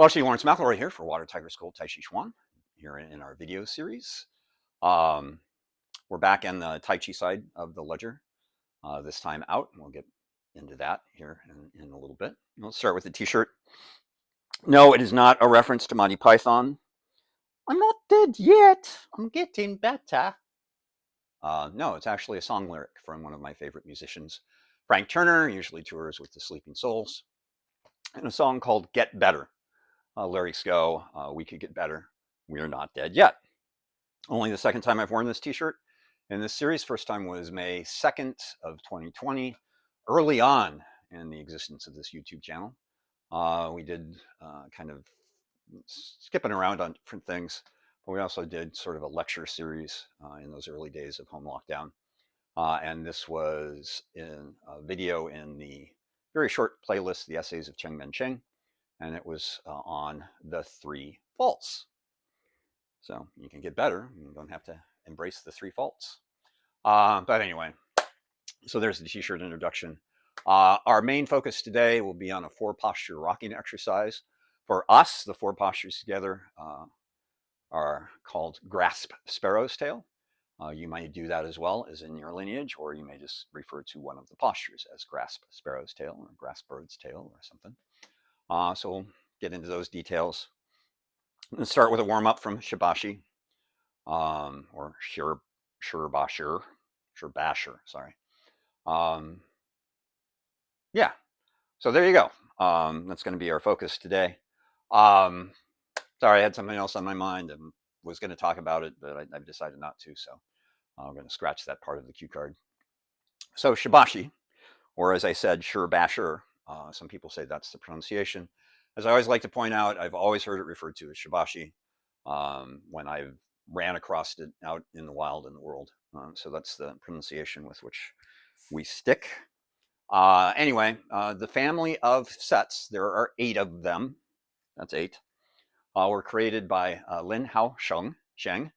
Well, actually, Lawrence McElroy here for Water Tiger School Taijiquan here in our video series. We're back in the Tai Chi side of the ledger this time out. We'll get into that here in a little bit. We'll start with the t-shirt. No, it is not a reference to Monty Python. I'm not dead yet. I'm getting better. No, it's actually a song lyric from one of my favorite musicians, Frank Turner, usually tours with the Sleeping Souls, and a song called Get Better. Lyrics go, we could get better. We're not dead yet. Only the second time I've worn this t-shirt in this series. First time was May 2nd of 2020, early on in the existence of this YouTube channel. We did kind of skipping around on different things, but we also did sort of a lecture series in those early days of home lockdown. And this was in a video in the very short playlist, The Essays of Cheng-Men Cheng, and it was on the 3 faults. So you can get better. You don't have to embrace the 3 faults. But anyway, so there's the t-shirt introduction. Our main focus today will be on a 4-posture rocking exercise. For us, the 4 postures together are called grasp sparrow's tail. You might do that as well as in your lineage, or you may just refer to one of the postures as grasp sparrow's tail or grasp bird's tail or something. So we'll get into those details. Let's start with a warm-up from Shibashi, or Shibashi, sorry. Yeah, so there you go. That's going to be our focus today. Sorry, I had something else on my mind and was going to talk about it, but I've decided not to, so I'm going to scratch that part of the cue card. So Shibashi, or as I said, Shibashi, some people say that's the pronunciation. As I always like to point out, I've always heard it referred to as Shibashi when I've ran across it out in the wild in the world. So that's the pronunciation with which we stick. Anyway, the family of sets, there are 8 of them. That's 8. Were created by Lin Hao Sheng in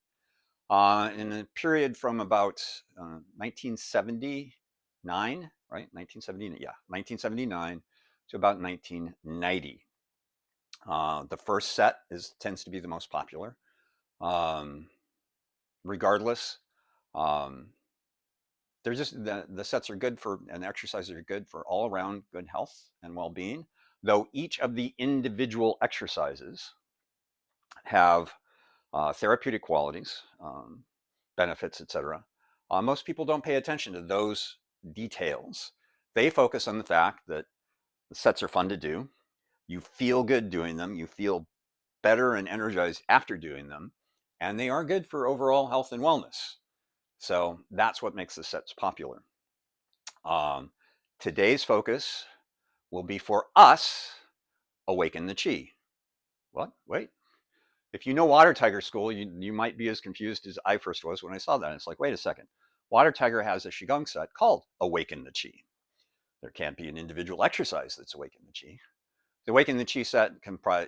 a period from about 1979, right? 1979 to about 1990. The first set tends to be the most popular. Regardless, they're just the sets are good for, and the exercises are good for all around good health and well-being. Though each of the individual exercises have therapeutic qualities, benefits, etc. Most people don't pay attention to those details. They focus on the fact that the sets are fun to do. You feel good doing them. You feel better and energized after doing them. And they are good for overall health and wellness. So that's what makes the sets popular. Today's focus will be for us, Awaken the Qi. What? Wait. If you know Water Tiger School, you might be as confused as I first was when I saw that. It's like, wait a second. Water Tiger has a Qigong set called Awaken the Qi. There can't be an individual exercise that's Awaken the Qi. The Awaken the Qi set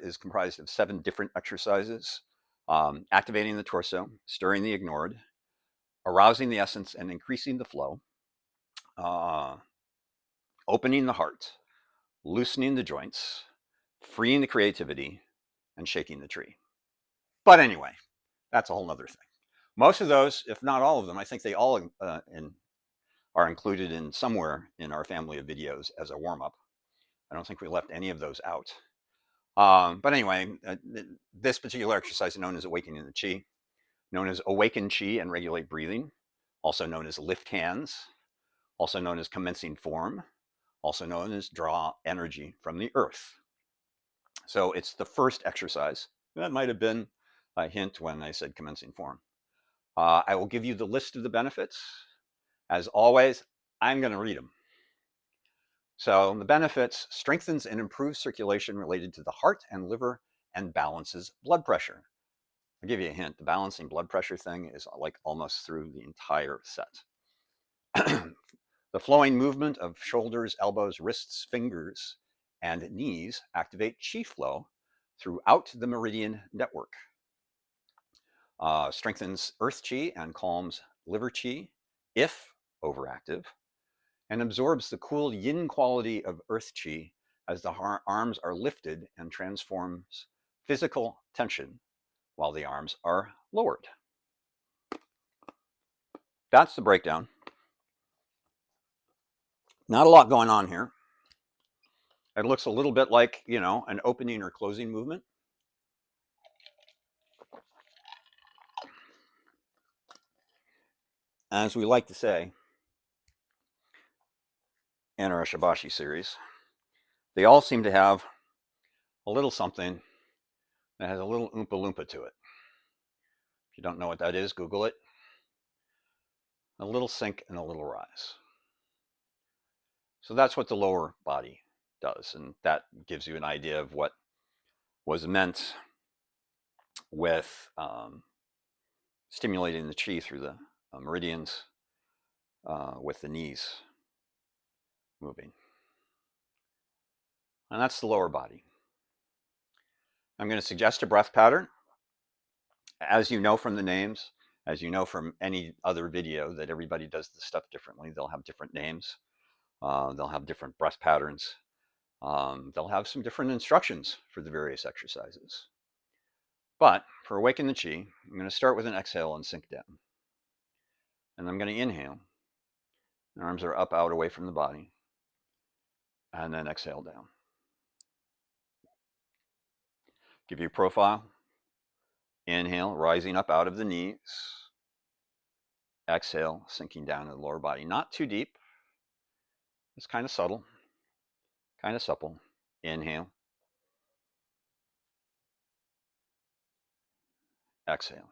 is comprised of 7 different exercises: activating the torso, stirring the ignored, arousing the essence and increasing the flow, opening the heart, loosening the joints, freeing the creativity, and shaking the tree. But anyway, that's a whole nother thing. Most of those, if not all of them, I think they all are included in somewhere in our family of videos as a warm-up. I don't think we left any of those out. But anyway, this particular exercise is known as Awakening the Qi, known as Awaken Qi and Regulate Breathing, also known as Lift Hands, also known as Commencing Form, also known as Draw Energy from the Earth. So it's the first exercise. That might have been a hint when I said Commencing Form. I will give you the list of the benefits. As always, I'm going to read them. So the benefits: strengthens and improves circulation related to the heart and liver and balances blood pressure. I'll give you a hint. The balancing blood pressure thing is like almost through the entire set. The flowing movement of shoulders, elbows, wrists, fingers, and knees activate qi flow throughout the meridian network. Strengthens earth qi and calms liver qi if overactive, and absorbs the cool yin quality of earth qi as the arms are lifted and transforms physical tension while the arms are lowered. That's the breakdown. Not a lot going on here. It looks a little bit like, an opening or closing movement. As we like to say in our Shibashi series, they all seem to have a little something that has a little oompa loompa to it. If you don't know what that is, Google it. A little sink and a little rise. So that's what the lower body does, and that gives you an idea of what was meant with stimulating the qi through the meridians with the knees moving. And that's the lower body. I'm going to suggest a breath pattern. As you know from the names, as you know from any other video, that everybody does this stuff differently. They'll have different names. They'll have different breath patterns. They'll have some different instructions for the various exercises. But for Awaken the Qi, I'm going to start with an exhale and sink down. And I'm going to inhale. The arms are up, out, away from the body. And then exhale down. Give you a profile. Inhale, rising up out of the knees. Exhale, sinking down to the lower body. Not too deep. It's kind of subtle, kind of supple. Inhale. Exhale.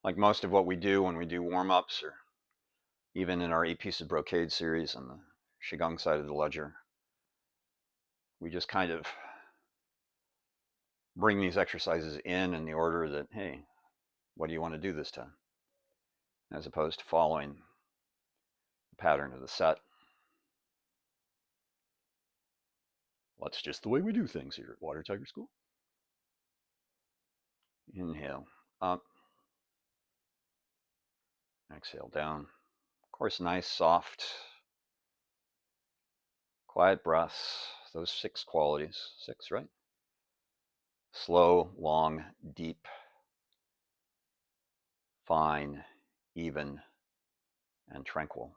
Like most of what we do when we do warm-ups, or even in our 8-piece of brocade series on the Qigong side of the ledger, we just kind of bring these exercises in the order that, hey, what do you want to do this time? As opposed to following the pattern of the set. That's just the way we do things here at Water Tiger School. Inhale, up. Exhale, down. Of course, nice, soft, quiet breaths. Those 6 qualities. 6, right? Slow, long, deep, fine, even, and tranquil.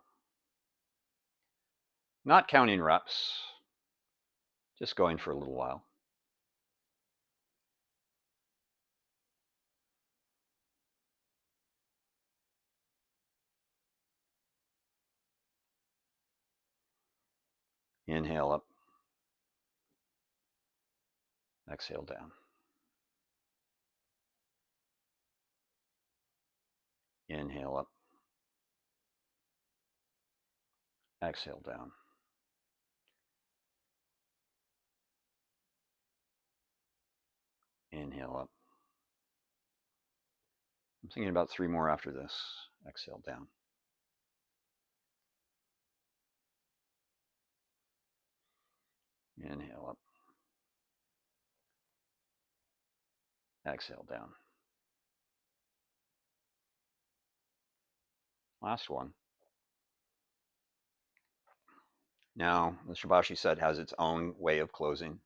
Not counting reps, just going for a little while. Inhale up. Exhale down. Inhale up. Exhale down. Inhale up. I'm thinking about 3 more after this. Exhale down. Inhale up. Exhale down. Last one. Now, the Shibashi set has its own way of closing.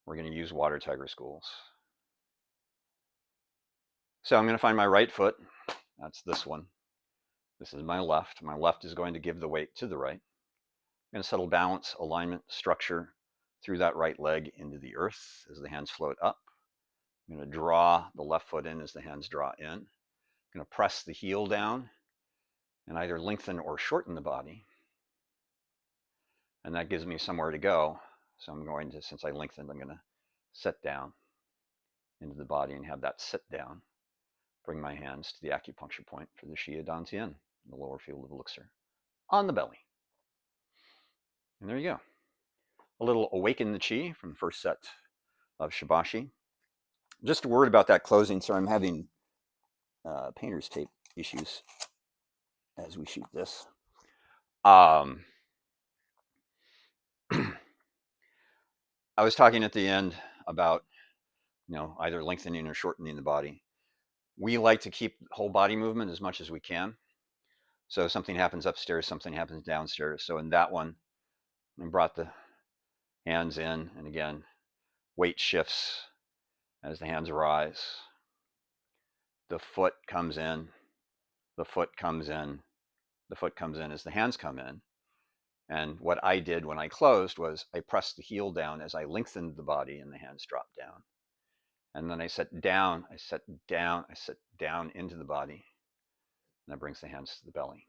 We're going to use Water Tiger Schools. So I'm going to find my right foot. That's this one. This is my left. My left is going to give the weight to the right. I'm going to settle balance, alignment, structure through that right leg into the earth as the hands float up. I'm going to draw the left foot in as the hands draw in. I'm going to press the heel down and either lengthen or shorten the body. And that gives me somewhere to go. So I'm going to, since I lengthened, I'm going to sit down into the body and have that sit down. Bring my hands to the acupuncture point for the Xia Dantian, the lower field of elixir, on the belly. And there you go. A little Awaken the Qi from the first set of Shibashi. Just a word about that closing. So I'm having painter's tape issues as we shoot this. I was talking at the end about, either lengthening or shortening the body. We like to keep whole body movement as much as we can. So something happens upstairs, something happens downstairs. So in that one, and brought the hands in. And again, weight shifts as the hands rise. The foot comes in, the foot comes in, the foot comes in as the hands come in. And what I did when I closed was I pressed the heel down as I lengthened the body and the hands dropped down. And then I set down, I set down, I set down into the body. And that brings the hands to the belly.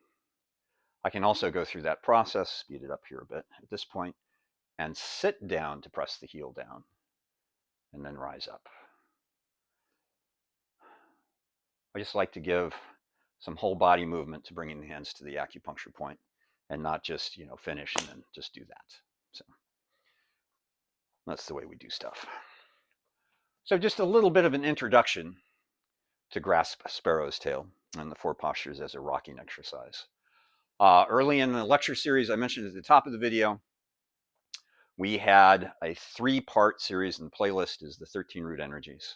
I can also go through that process, speed it up here a bit at this point, and sit down to press the heel down and then rise up. I just like to give some whole body movement to bringing the hands to the acupuncture point and not just, finish and then just do that. So that's the way we do stuff. So just a little bit of an introduction to grasp Sparrow's tail and the 4 postures as a rocking exercise. Early in the lecture series, I mentioned at the top of the video, we had a 3-part series, and the playlist is the 13 root energies.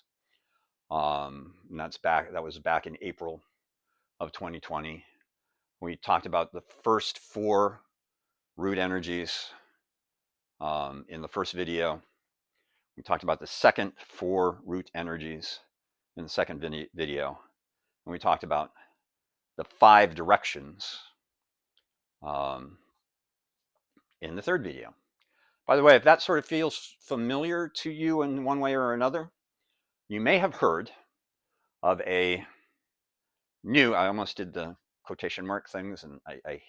And that was back in April of 2020. We talked about the first 4 root energies in the first video. We talked about the second 4 root energies in the second video. And we talked about the 5 directions in the third video. By the way, if that sort of feels familiar to you in one way or another, you may have heard of a new, I almost did the quotation mark things, and I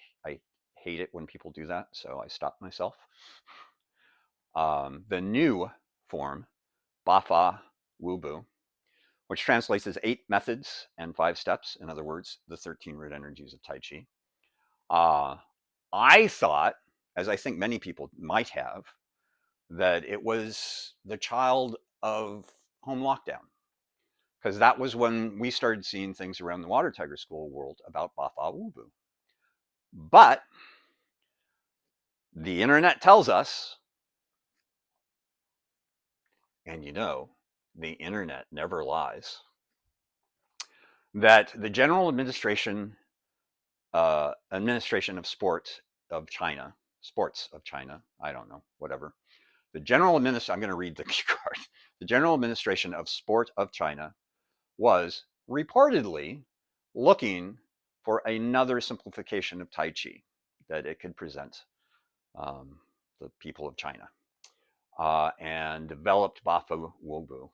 hate it when people do that, so I stopped myself. The new form, Bafa Wubu, which translates as 8 methods and 5 steps. In other words, the 13 root energies of Tai Chi. I thought, as I think many people might have, that it was the child of home lockdown, because that was when we started seeing things around the Water Tiger School world about Bafa Wubu. But the internet tells us, and the internet never lies, that the General Administration of Sports of China, I don't know, whatever. I'm going to read the card. The General Administration of Sport of China was reportedly looking for another simplification of Tai Chi that it could present the people of China, and developed Bafa Wubu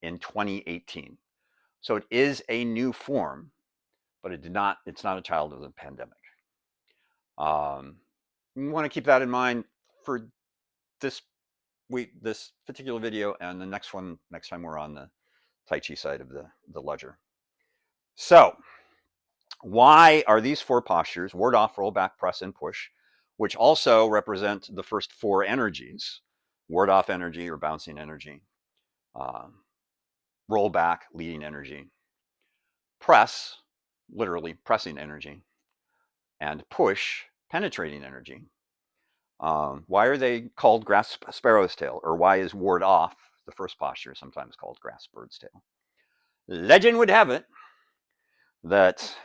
in 2018. So it is a new form, but it's not a child of the pandemic. You want to keep that in mind for this particular video, and the next time we're on the Tai Chi side of the ledger. So why are these 4 postures, ward off, roll back, press, and push, which also represent the first 4 energies, ward off energy or bouncing energy, roll back, leading energy, press, literally pressing energy, and push, penetrating energy. Why are they called grasp sparrow's tail, or why is ward off, the first posture, sometimes called grasp bird's tail? Legend would have it that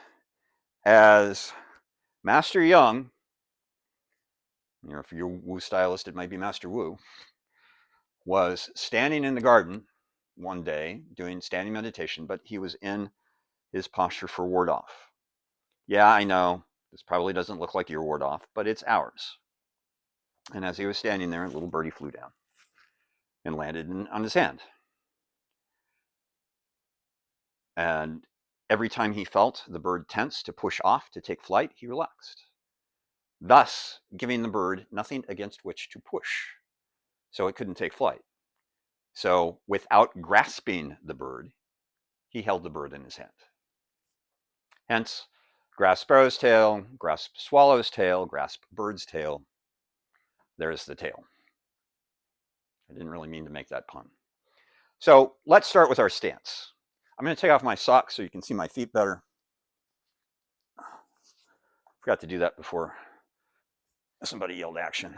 as Master Young, if you're Wu stylist, it might be Master Wu, was standing in the garden one day doing standing meditation, but he was in his posture for ward off. Yeah, I know, this probably doesn't look like your ward off, but it's ours. And as he was standing there, a little birdie flew down and landed on his hand. And every time he felt the bird tense to push off to take flight, he relaxed, thus giving the bird nothing against which to push, so it couldn't take flight. So without grasping the bird, he held the bird in his hand. Hence, grasp sparrow's tail, grasp swallow's tail, grasp bird's tail. There's the tail. I didn't really mean to make that pun. So let's start with our stance. I'm going to take off my socks so you can see my feet better. Forgot to do that before somebody yelled action.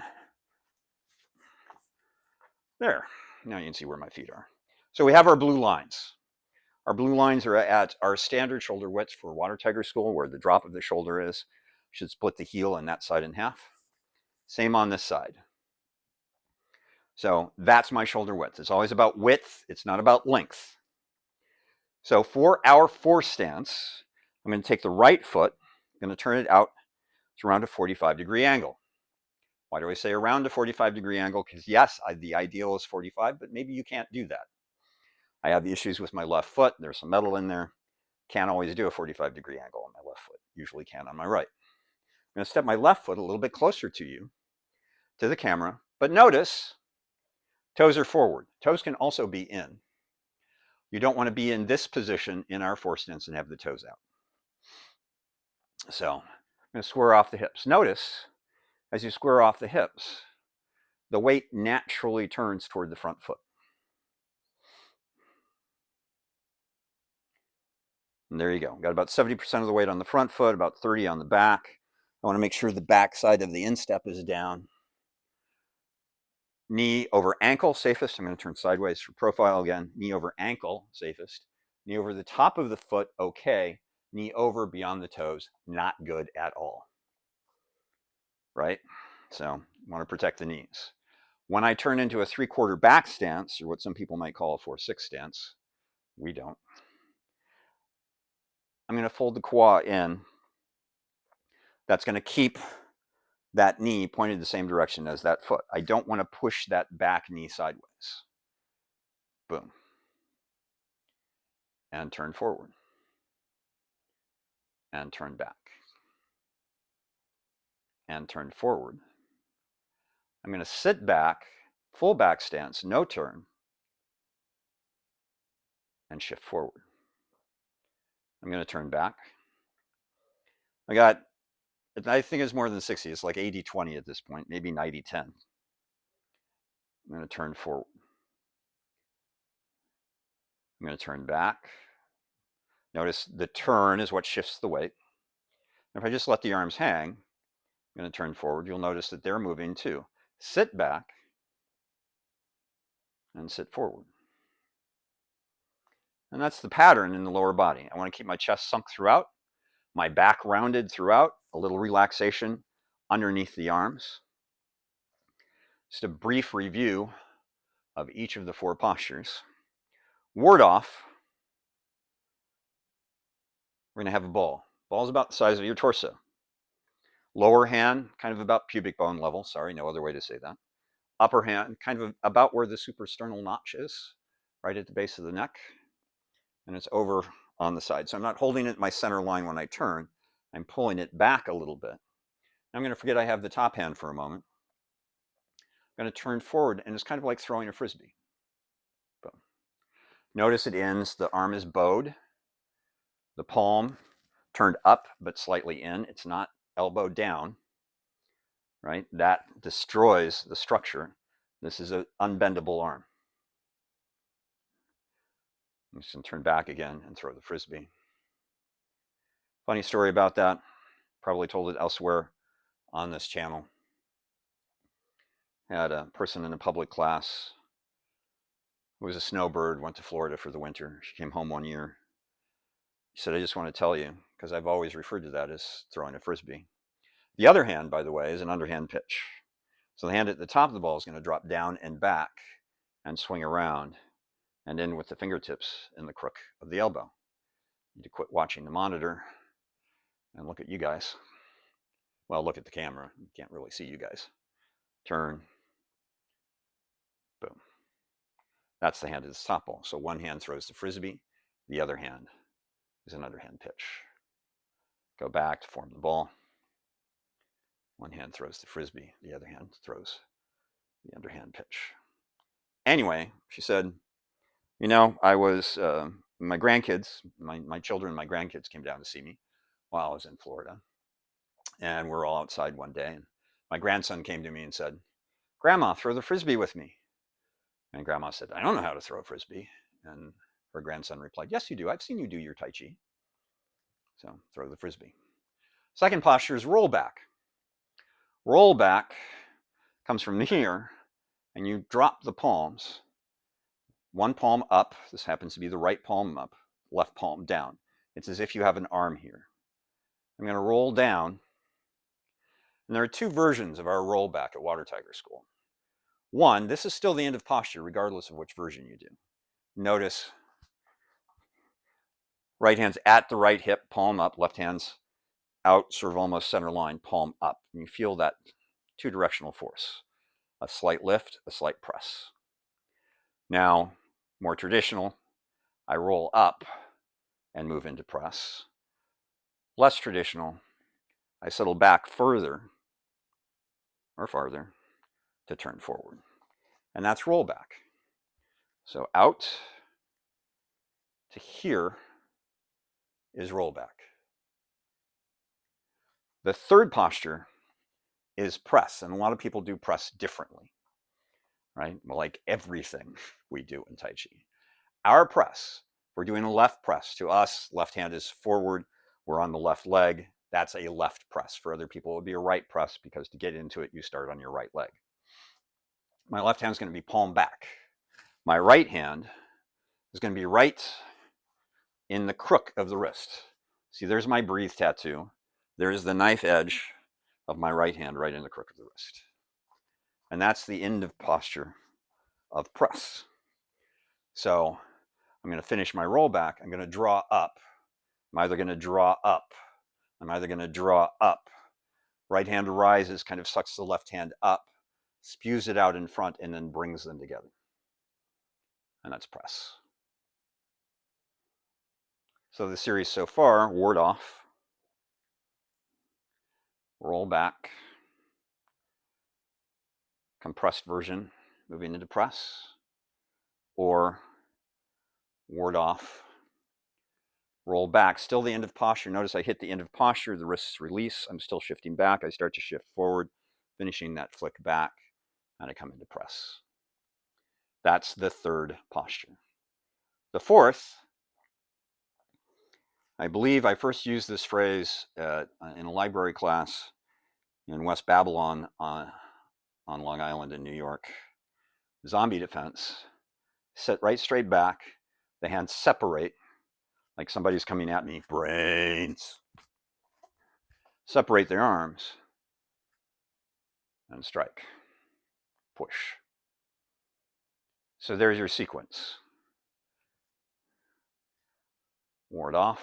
There. Now you can see where my feet are. So we have our blue lines. Our blue lines are at our standard shoulder width for Water Tiger School, where the drop of the shoulder is. Should split the heel and that side in half. Same on this side. So that's my shoulder width. It's always about width. It's not about length. So for our force stance, I'm going to take the right foot, I'm going to turn it out to around a 45-degree angle. Why do I say around a 45-degree angle? Because yes, the ideal is 45, but maybe you can't do that. I have the issues with my left foot. There's some metal in there. Can't always do a 45-degree angle on my left foot. Usually can on my right. I'm going to step my left foot a little bit closer to you, to the camera. But notice, toes are forward. Toes can also be in. You don't want to be in this position in our force stance and have the toes out. So I'm going to square off the hips. Notice, as you square off the hips, the weight naturally turns toward the front foot. And there you go. Got about 70% of the weight on the front foot, about 30 on the back. I want to make sure the back side of the instep is down. Knee over ankle, safest. I'm going to turn sideways for profile again. Knee over ankle, safest. Knee over the top of the foot, okay. Knee over beyond the toes, not good at all. Right? So you want to protect the knees. When I turn into a 3/4 back stance, or what some people might call a 4/6 stance, we don't. I'm going to fold the quad in. That's going to keep that knee pointed the same direction as that foot. I don't want to push that back knee sideways. Boom. And turn forward. And turn back. And turn forward. I'm going to sit back, full back stance, no turn, and shift forward. I'm going to turn back. I think it's more than 60. It's like 80-20 at this point, maybe 90-10. I'm going to turn forward. I'm going to turn back. Notice the turn is what shifts the weight. If I just let the arms hang, I'm going to turn forward. You'll notice that they're moving too. Sit back and sit forward. And that's the pattern in the lower body. I want to keep my chest sunk throughout, my back rounded throughout, a little relaxation underneath the arms. Just a brief review of each of the 4 postures. Ward off, we're going to have a ball. Ball's about the size of your torso. Lower hand, kind of about pubic bone level. Sorry, no other way to say that. Upper hand, kind of about where the suprasternal notch is, right at the base of the neck. And it's over on the side. So I'm not holding it at my center line when I turn. I'm pulling it back a little bit. I'm going to forget I have the top hand for a moment. I'm going to turn forward, and it's kind of like throwing a frisbee. Boom. Notice it ends, the arm is bowed. The palm turned up, but slightly in. It's not elbow down, right? That destroys the structure. This is an unbendable arm. I'm just going to turn back again and throw the frisbee. Funny story about that. Probably told it elsewhere on this channel. I had a person in a public class who was a snowbird, went to Florida for the winter. She came home one year. She said, I just want to tell you, because I've always referred to that as throwing a frisbee. The other hand, by the way, is an underhand pitch. So the hand at the top of the ball is going to drop down and back and swing around and in with the fingertips in the crook of the elbow. You need to quit watching the monitor and look at you guys. Well, look at the camera. You can't really see you guys. Turn. Boom. That's the hand of the top ball. So one hand throws the frisbee. The other hand is an underhand pitch. Go back to form the ball. One hand throws the frisbee. The other hand throws the underhand pitch. Anyway, she said, you know, I was, my grandkids, my children, my grandkids came down to see me while I was in Florida. And we're all outside one day. And my grandson came to me and said, Grandma, throw the frisbee with me. And Grandma said, I don't know how to throw a frisbee. And her grandson replied, yes, you do. I've seen you do your Tai Chi. So throw the frisbee. Second posture is rollback. Rollback comes from here, and you drop the palms. One palm up. This happens to be the right palm up, left palm down. It's as if you have an arm here. I'm going to roll down, And there are two versions of our rollback at Water Tiger School. One, this is still the end of posture, regardless of which version you do. Notice right hand's at the right hip, palm up, left hand's out, sort of almost center line, palm up. And you feel that two-directional force. A slight lift, a slight press. Now, more traditional, I roll up and move into press. Less traditional, I settle back further or farther to turn forward. And that's rollback. So out to here is rollback. The third posture is press, and a lot of people do press differently, right? Like everything we do in Tai Chi. Our press, we're doing a left press. To us, left hand is forward. We're on the left leg. That's a left press. For other people, it would be a right press because to get into it, you start on your right leg. My left hand is going to be palm back. My right hand is going to be right in the crook of the wrist. See, there's my breathe tattoo. There's the knife edge of my right hand right in the crook of the wrist. And that's the end of posture of press. So I'm going to finish my rollback. I'm going to draw up. I'm either going to draw up. I'm either going to draw up. Right hand rises, kind of sucks the left hand up, spews it out in front, and then brings them together. And that's press. So the series so far, ward off, roll back, compressed version, moving into press, or ward off, roll back, still the end of posture. Notice I hit the end of posture, the wrists release, I'm still shifting back, I start to shift forward, finishing that flick back, and I come into press. That's the third posture. The fourth, I believe I first used this phrase in a library class in West Babylon on Long Island in New York. Zombie defense. Sit right straight back. The hands separate like somebody's coming at me. Brains. Separate their arms and strike. Push. So there's your sequence. Ward off.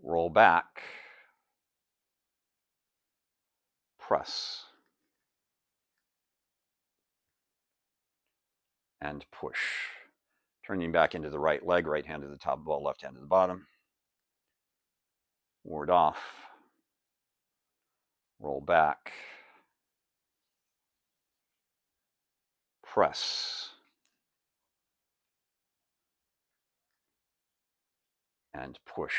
Roll back. Press. And push. Turning back into the right leg, right hand to the top of the ball, left hand to the bottom. Ward off. Roll back. Press. And push.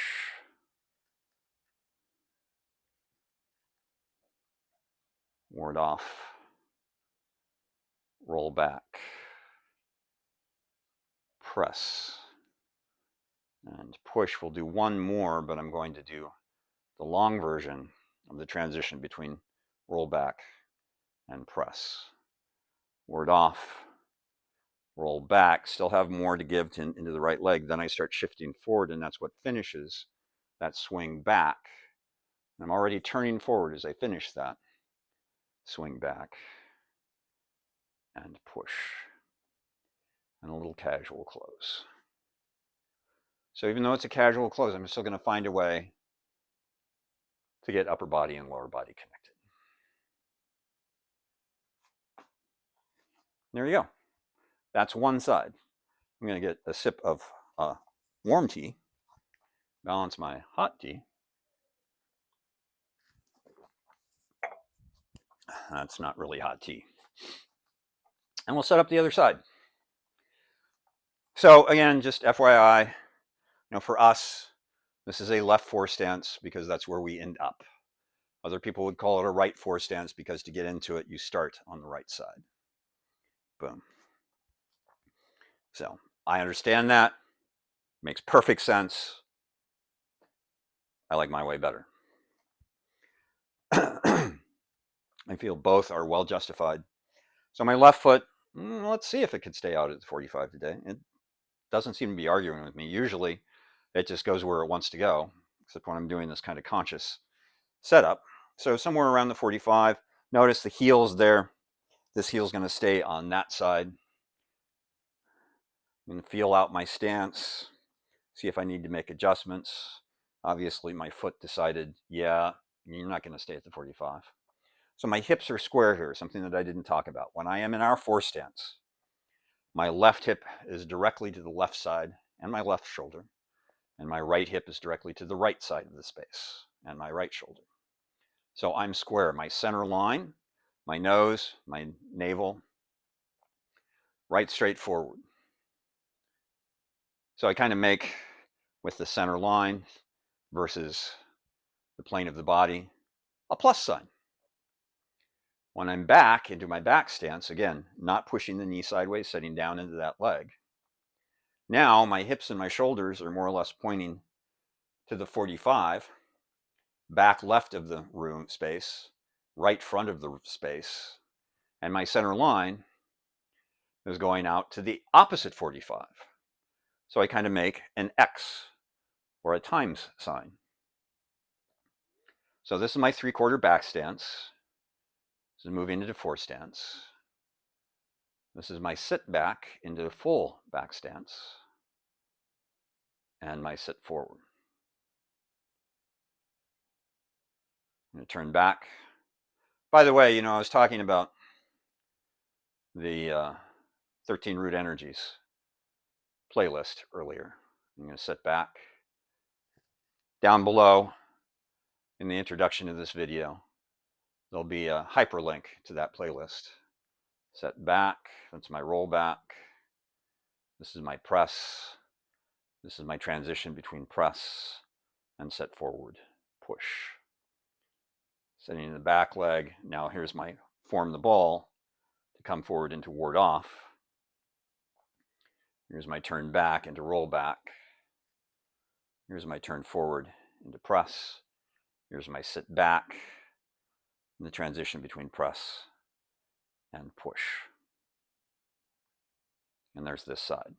Ward off. Roll back. Press. And push. We'll do one more, but I'm going to do the long version of the transition between roll back and press. Ward off. Roll back. Still have more to give into the right leg. Then I start shifting forward, and that's what finishes that swing back. I'm already turning forward as I finish that. Swing back and push. And a little casual close. So even though it's a casual close, I'm still going to find a way to get upper body and lower body connected. There you go. That's one side. I'm going to get a sip of warm tea, balance my hot tea. That's not really hot tea. And we'll set up the other side. So again, just FYI, for us, this is a left four stance because that's where we end up. Other people would call it a right four stance because to get into it, you start on the right side. Boom. So I understand that. Makes perfect sense. I like my way better. I feel both are well justified. So my left foot, let's see if it could stay out at 45 today. It doesn't seem to be arguing with me. Usually it just goes where it wants to go, except when I'm doing this kind of conscious setup. So somewhere around the 45. Notice the heel's there. This heel's going to stay on that side. I'm going to feel out my stance, see if I need to make adjustments. Obviously, my foot decided, yeah, you're not going to stay at the 45. So my hips are square here, something that I didn't talk about. When I am in our 4 stance, my left hip is directly to the left side and my left shoulder, and my right hip is directly to the right side of the space and my right shoulder. So I'm square. My center line, my nose, my navel, right straight forward. So I kind of make, with the center line versus the plane of the body, a plus sign. When I'm back into my back stance, again, not pushing the knee sideways, sitting down into that leg. Now my hips and my shoulders are more or less pointing to the 45, back left of the room space, right front of the space, and my center line is going out to the opposite 45. So I kind of make an X or a times sign. So this is my 3/4 back stance. This is moving into 4 stance. This is my sit back into full back stance and my sit forward. I'm going to turn back. By the way, I was talking about the 13 Root Energies playlist earlier. I'm going to sit back. Down below in the introduction to this video, there'll be a hyperlink to that playlist. Set back, that's my rollback. This is my press. This is my transition between press and set forward, push. Setting in the back leg. Now here's my form the ball to come forward into ward off. Here's my turn back into roll back. Here's my turn forward into press. Here's my sit back and the transition between press and push. And there's this side.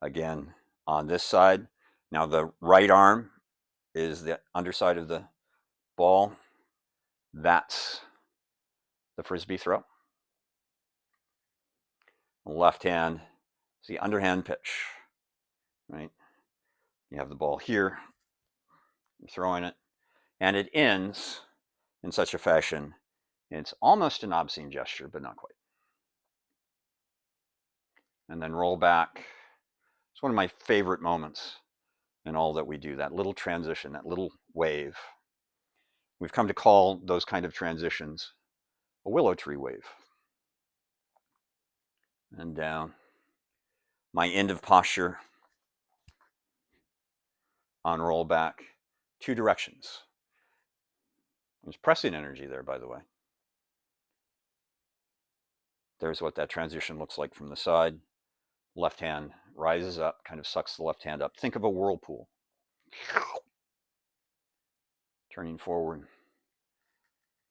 Again, on this side, now the right arm is the underside of the ball. That's the frisbee throw. The left hand is the underhand pitch, right? You have the ball here, you're throwing it, and it ends in such a fashion, it's almost an obscene gesture, but not quite. And then roll back. It's one of my favorite moments in all that we do, that little transition, that little wave. We've come to call those kind of transitions a willow tree wave. And down. My end of posture on roll back, 2 directions. There's pressing energy there, by the way. There's what that transition looks like from the side. Left hand rises up, kind of sucks the left hand up. Think of a whirlpool. Turning forward.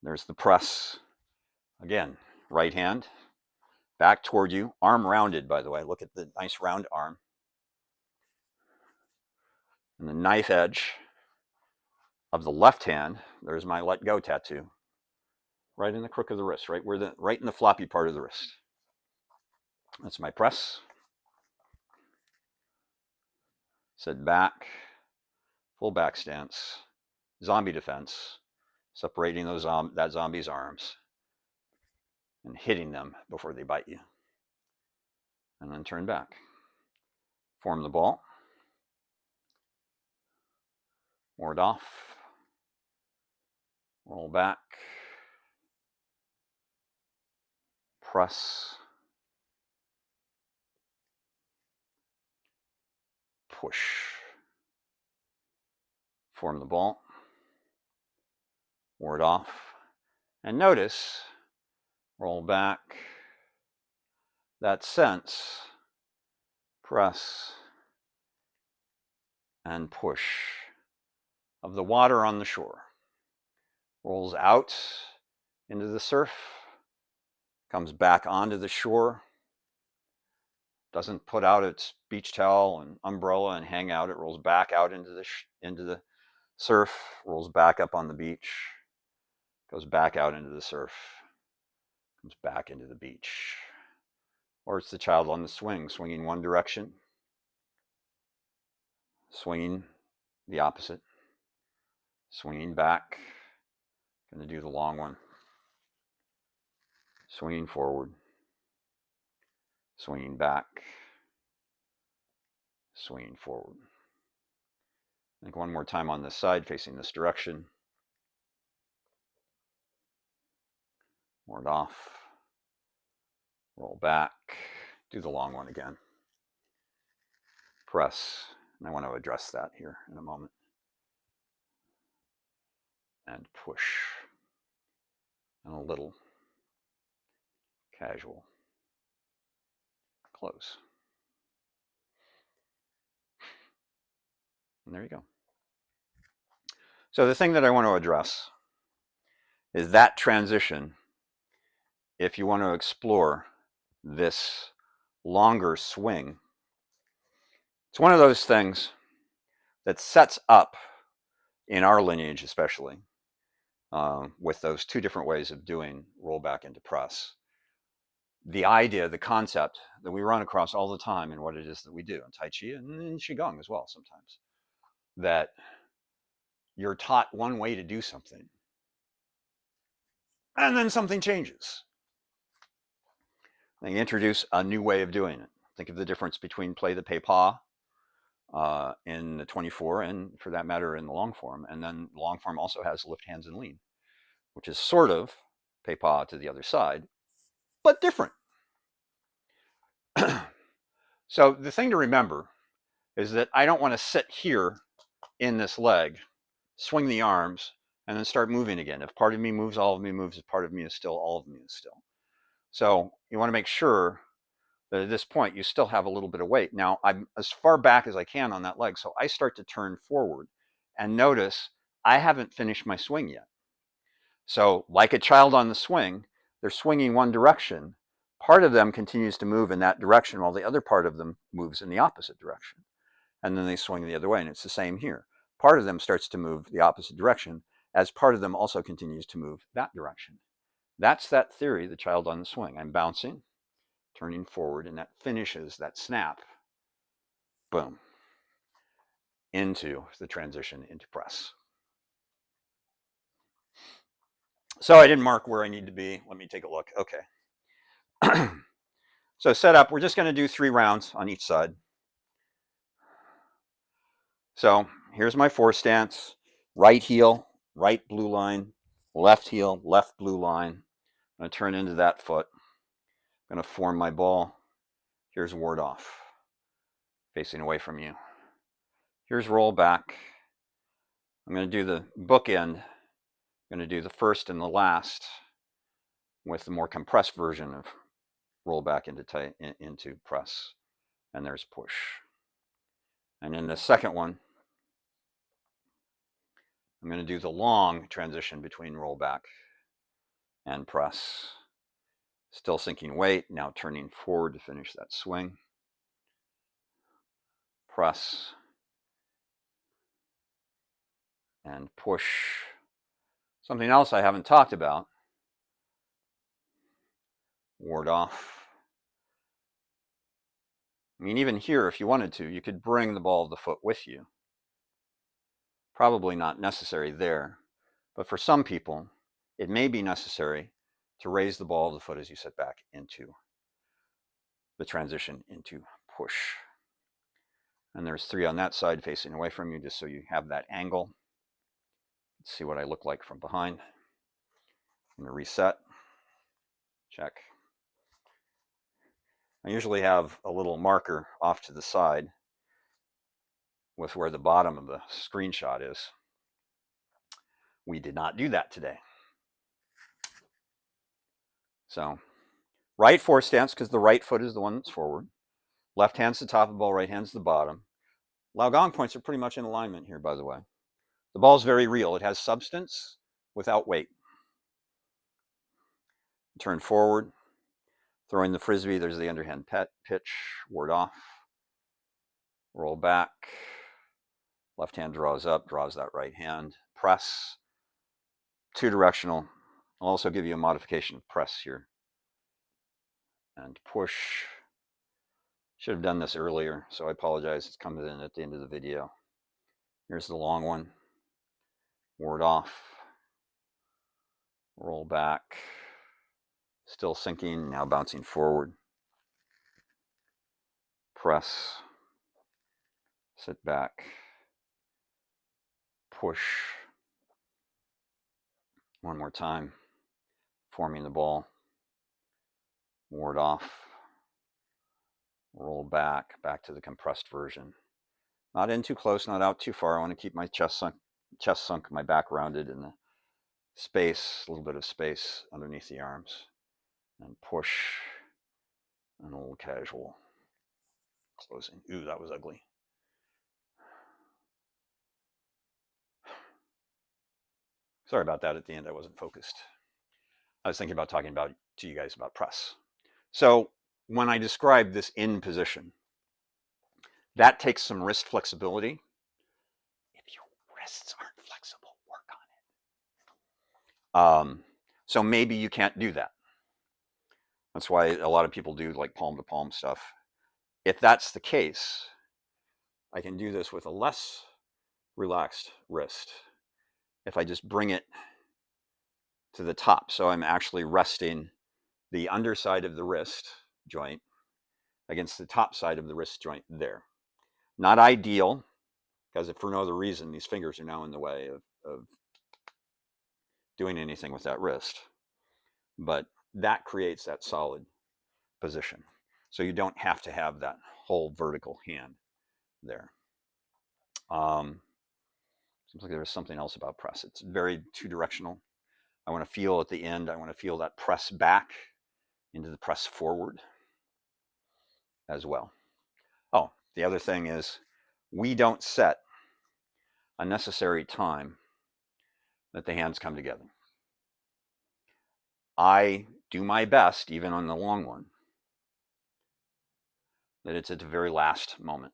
There's the press. Again, right hand back toward you, arm rounded, by the way. Look at the nice round arm. And the knife edge of the left hand, there's my let go tattoo. Right in the crook of the wrist, right in the floppy part of the wrist. That's my press. Sit back, full back stance, zombie defense, separating that zombie's arms and hitting them before they bite you. And then turn back. Form the ball. Ward off. Roll back. Press. Push. Form the ball. Ward off. And notice, roll back. That sense, press, and push of the water on the shore. Rolls out into the surf, comes back onto the shore, doesn't put out its beach towel and umbrella and hang out. It rolls back out into the surf, rolls back up on the beach, goes back out into the surf, comes back into the beach. Or it's the child on the swing, swinging one direction, swinging the opposite, swinging back, going to do the long one, swinging forward, swinging back, swinging forward. I think one more time on this side, facing this direction. Ward off, roll back, do the long one again. Press, and I want to address that here in a moment. And push, and a little casual close. And there you go. So the thing that I want to address is that transition. If you want to explore this longer swing, it's one of those things that sets up, in our lineage especially, with those two different ways of doing rollback into press, the idea, the concept that we run across all the time in what it is that we do in Tai Chi and in Qigong as well sometimes, that you're taught one way to do something and then something changes. They introduce a new way of doing it. Think of the difference between play the pei pa in the 24 and, for that matter, in the long form. And then the long form also has lift hands and lean, which is sort of pei pa to the other side, but different. So the thing to remember is that I don't want to sit here in this leg, swing the arms, and then start moving again. If part of me moves, all of me moves. If part of me is still, all of me is still. So you want to make sure that at this point you still have a little bit of weight. Now I'm as far back as I can on that leg, so I start to turn forward and notice I haven't finished my swing yet. So like a child on the swing, they're swinging one direction. Part of them continues to move in that direction while the other part of them moves in the opposite direction. And then they swing the other way, and it's the same here. Part of them starts to move the opposite direction as part of them also continues to move that direction. That's that theory, the child on the swing. I'm bouncing, turning forward, and that finishes that snap, boom, into the transition into press. So I didn't mark where I need to be. Let me take a look. Okay. So set up, we're just going to do 3 rounds on each side. So here's my 4 stance. Right heel, right blue line, left heel, left blue line. I'm going to turn into that foot. I'm going to form my ball. Here's ward off, facing away from you. Here's roll back. I'm going to do the bookend. I'm going to do the first and the last with the more compressed version of roll back into press. And there's push. And in the second one, I'm going to do the long transition between roll back and press. Still sinking weight, now turning forward to finish that swing. Press. And push. Something else I haven't talked about. Ward off. I mean, even here, if you wanted to, you could bring the ball of the foot with you. Probably not necessary there, but for some people, it may be necessary to raise the ball of the foot as you sit back into the transition into push. And there's 3 on that side facing away from you, just so you have that angle. Let's see what I look like from behind. I'm going to reset. Check. I usually have a little marker off to the side with where the bottom of the screenshot is. We did not do that today. So right 4 stance, because the right foot is the one that's forward. Left hand's the top of the ball, right hand's the bottom. Lao Gong points are pretty much in alignment here, by the way. The ball's very real. It has substance without weight. Turn forward, throwing the frisbee. There's the underhand pitch, ward off. Roll back. Left hand draws up, draws that right hand. Press. 2 directional, I'll also give you a modification of press here. And push. Should have done this earlier, so I apologize. It's coming in at the end of the video. Here's the long one. Ward off. Roll back. Still sinking, now bouncing forward. Press. Sit back. Push. One more time. Forming the ball. Ward off. Roll back, back to the compressed version. Not in too close, not out too far. I want to keep my chest sunk, my back rounded, and the space, a little bit of space underneath the arms. And push, and a little casual closing. Ooh, that was ugly. Sorry about that at the end. I wasn't focused. I was thinking about talking to you guys about press. So when I describe this in position, that takes some wrist flexibility. If your wrists aren't flexible, work on it. So maybe you can't do that. That's why a lot of people do like palm to palm stuff. If that's the case, I can do this with a less relaxed wrist. If I just bring it to the top, so I'm actually resting the underside of the wrist joint against the top side of the wrist joint there. Not ideal, because if for no other reason, these fingers are now in the way of doing anything with that wrist. But that creates that solid position. So you don't have to have that whole vertical hand there. Seems like there's something else about press. It's very two-directional. I want to feel at the end, I want to feel that press back into the press forward as well. Oh, the other thing is we don't set a necessary time that the hands come together. I do my best, even on the long one, that it's at the very last moment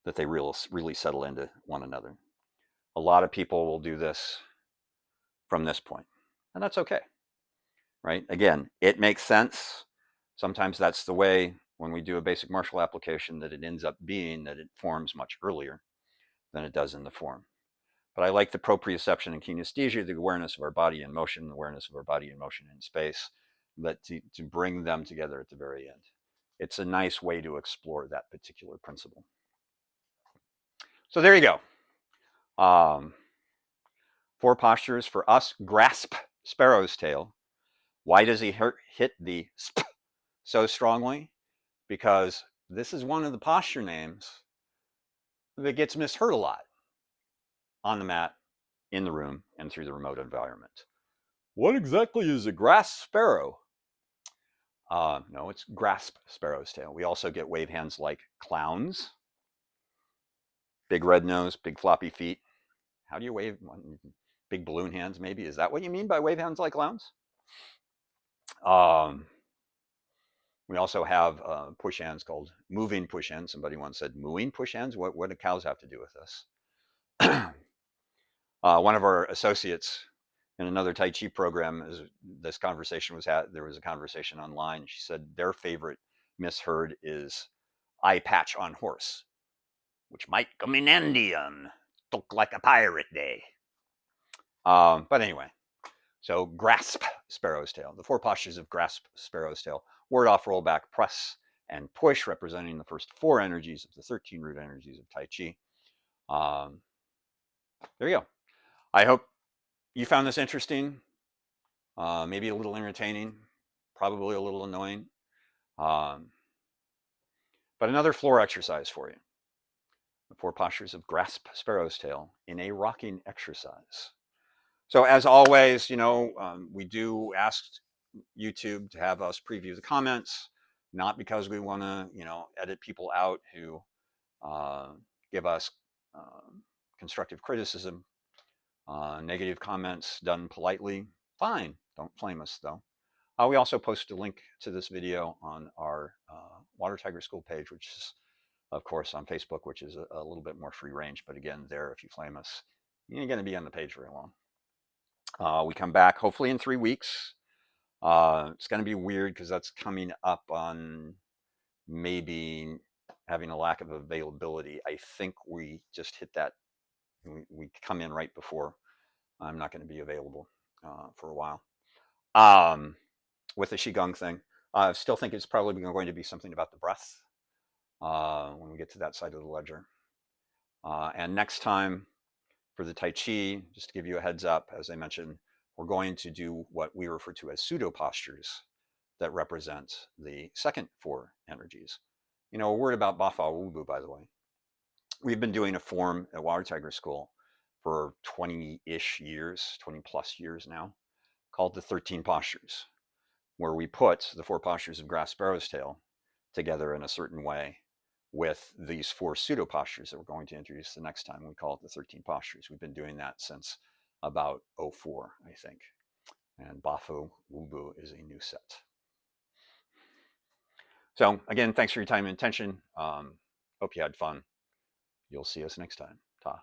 that they really settle into one another. A lot of people will do this from this point, and that's okay, right? Again, it makes sense. Sometimes that's the way when we do a basic martial application that it ends up being, that it forms much earlier than it does in the form. But I like the proprioception and kinesthesia, the awareness of our body in motion, the awareness of our body in motion in space, but to bring them together at the very end. It's a nice way to explore that particular principle. So there you go. 4 postures for us. Grasp Sparrow's tail. Why does he hit the sp so strongly? Because this is one of the posture names that gets misheard a lot on the mat, in the room, and through the remote environment. What exactly is a grasp sparrow? No, it's grasp sparrow's tail. We also get wave hands like clowns. Big red nose, big floppy feet. How do you wave? Big balloon hands, maybe. Is that what you mean by wave hands like clowns? We also have push hands called moving push hands. Somebody once said, mooing push hands? What do cows have to do with this? One of our associates in another Tai Chi program, as this conversation was had, there was a conversation online. She said their favorite misheard is eye patch on horse, which might come in handy on look like a pirate day. But anyway, so grasp sparrow's tail. The 4 postures of grasp sparrow's tail: ward off, roll back, press, and push, representing the first 4 energies of the 13 root energies of Tai Chi. There you go. I hope you found this interesting, maybe a little entertaining, probably a little annoying. But another floor exercise for you. The 4 postures of grasp sparrow's tail in a rocking exercise. So as always, we do ask YouTube to have us preview the comments, not because we want to, edit people out who give us constructive criticism. Negative comments done politely, fine. Don't flame us, though. We also post a link to this video on our Water Tiger School page, which is, of course, on Facebook, which is a little bit more free range. But again, there, if you flame us, you ain't going to be on the page very long. We come back hopefully in 3 weeks. It's going to be weird because that's coming up on maybe having a lack of availability. I think we just hit that. We come in right before I'm not going to be available for a while. With the Qigong thing, I still think it's probably going to be something about the breath when we get to that side of the ledger. And next time for the Tai Chi, just to give you a heads up, as I mentioned, we're going to do what we refer to as pseudo postures that represent the second 4 energies. You know, a word about Bafa Wubu, by the way. We've been doing a form at Water Tiger School for 20-ish years, 20 plus years now, called the 13 postures, where we put the 4 postures of grass sparrow's tail together in a certain way with these 4 pseudo postures that we're going to introduce the next time. We call it the 13 postures. We've been doing that since about 04, I think. And Bafu Wubu is a new set. So again, thanks for your time and attention. Hope you had fun. You'll see us next time. Ta.